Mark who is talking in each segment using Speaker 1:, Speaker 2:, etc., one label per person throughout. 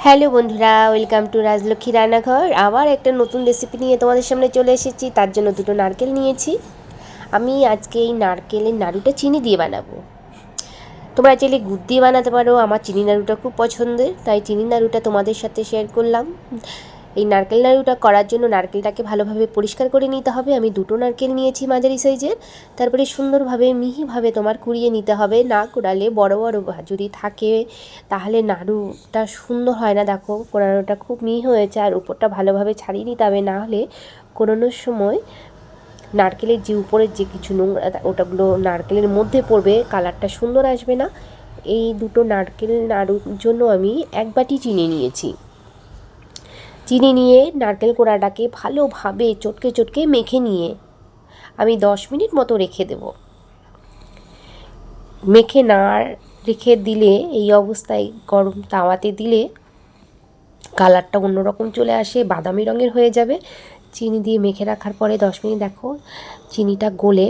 Speaker 1: Hello বন্ধুরা, welcome to Rajlakshmi রান্নাঘর। আবার একটা নতুন রেসিপি নিয়ে তোমাদের সামনে চলে এসেছি। তার জন্য দুটো নারকেল নিয়েছি। আমি আজকে এই নারকেলের নাড়ুটা চিনি দিয়ে বানাবো। তোমরা চাইলে গুড় দিয়ে বানাতে পারো। আমার চিনি নাড়ুটা খুব পছন্দের, তাই চিনি নাড়ুটা তোমাদের সাথে শেয়ার করলাম। এই নারকেল নাড়ুটা করার জন্য নারকেলটাকে ভালোভাবে পরিষ্কার করে নিতে হবে। আমি দুটো নারকেল নিয়েছি মাঝারি সাইজের। তারপরে সুন্দরভাবে মিহিভাবে তোমার কুড়িয়ে নিতে হবে। না কুড়ালে বড় বড় যদি থাকে তাহলে নাড়ুটা সুন্দর হয় না। দেখো কোড়ানোটা খুব মিহি হয়েছে, আর উপরটা ভালোভাবে ছাড়িয়ে নিতে হবে, না হলে কোড়ানোর সময় নারকেলের যে উপরের যে কিছু নোংরা ওটাগুলো নারকেলের মধ্যে পড়বে, কালারটা সুন্দর আসবে না। এই দুটো নারকেল নাড়ুর জন্য আমি 1 বাটি চিনি নিয়েছি। চিনি নিয়ে নারকেল কোড়াটাকে ভালোভাবে চটকে চটকে মেখে নিয়ে আমি 10 মিনিট মতো রেখে দেব। মেখে না রেখে দিলে এই অবস্থায় গরম তাওয়াতে দিলে কালারটা অন্যরকম চলে আসে, বাদামি রঙের হয়ে যাবে। চিনি দিয়ে মেখে রাখার পরে 10 মিনিট দেখো চিনিটা গলে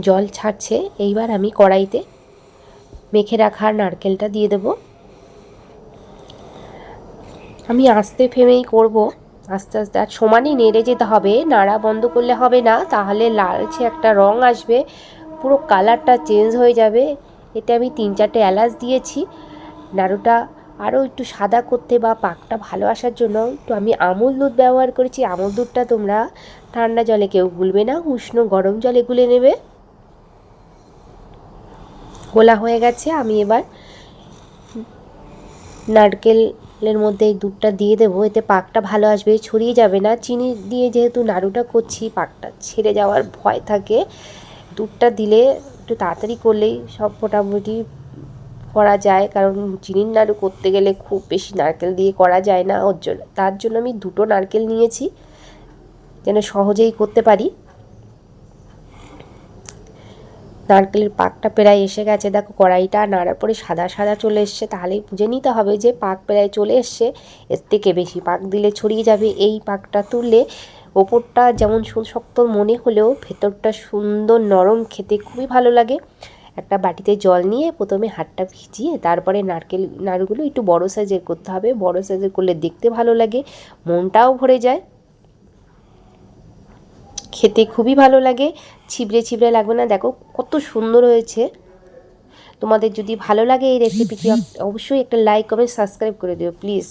Speaker 1: জল ছাড়ছে। এইবার আমি কড়াইতে মেখে রাখা নারকেলটা দিয়ে দেব। আমি আস্তে ফ্লেমেই করব, আস্তে আস্তে, আর সমানই নেড়ে যেতে হবে, নাড়া বন্ধ করলে হবে না, তাহলে লালচে একটা রং আসবে, পুরো কালারটা চেঞ্জ হয়ে যাবে। এতে আমি 3-4টে এলাচ দিয়েছি। নাড়ুটা আরও একটু সাদা করতে বা পাকটা ভালো আসার জন্য একটু আমি আমুল দুধ ব্যবহার করেছি। আমুল দুধটা তোমরা ঠান্ডা জলে কেউ গুলবে না, উষ্ণ গরম জলে গুলে নেবে। গোলা হয়ে গেছে, আমি এবার নারকেলের মধ্যে এই দুধটা দিয়ে দেবো। এতে পাকটা ভালো আসবে, ছড়িয়ে যাবে না। চিনি দিয়ে যেহেতু নাড়ুটা করছি, পাকটা ছেড়ে যাওয়ার ভয় থাকে। দুধটা দিলে একটু তাড়াতাড়ি করলেই সব মোটামুটি করা যায়, কারণ চিনির নাড়ু করতে গেলে খুব বেশি নারকেল দিয়ে করা যায় না। তার জন্য আমি দুটো নারকেল নিয়েছি, যেন সহজেই করতে পারি। নারকেলের পাকটা প্রায় এসে গেছে, দেখো কড়াইটা নাড়ার পরে সাদা সাদা চলে এসছে, তাহলেই বুঝে নিতে হবে যে পাক প্রায় চলে এসছে। এর থেকে বেশি পাক দিলে ছড়িয়ে যাবে। এই পাকটা তুললে ওপরটা যেমন শক্ত মনে হলেও ভেতরটা সুন্দর নরম, খেতে খুবই ভালো লাগে। একটা বাটিতে জল নিয়ে প্রথমে হাতটা ভিজিয়ে তারপরে নারকেল নাড়ুগুলো একটু বড়ো সাইজের করতে হবে। বড়ো সাইজের করলে দেখতে ভালো লাগে, মনটাও ভরে যায়, খেতে খুবই ভালো লাগে, ছিবড়ে ছিবড়ে লাগবে না। দেখো কত সুন্দর হয়েছে। তোমাদের যদি ভালো লাগে এই রেসিপিটি, অবশ্যই একটা লাইক কমেন্ট সাবস্ক্রাইব করে দিও প্লিজ।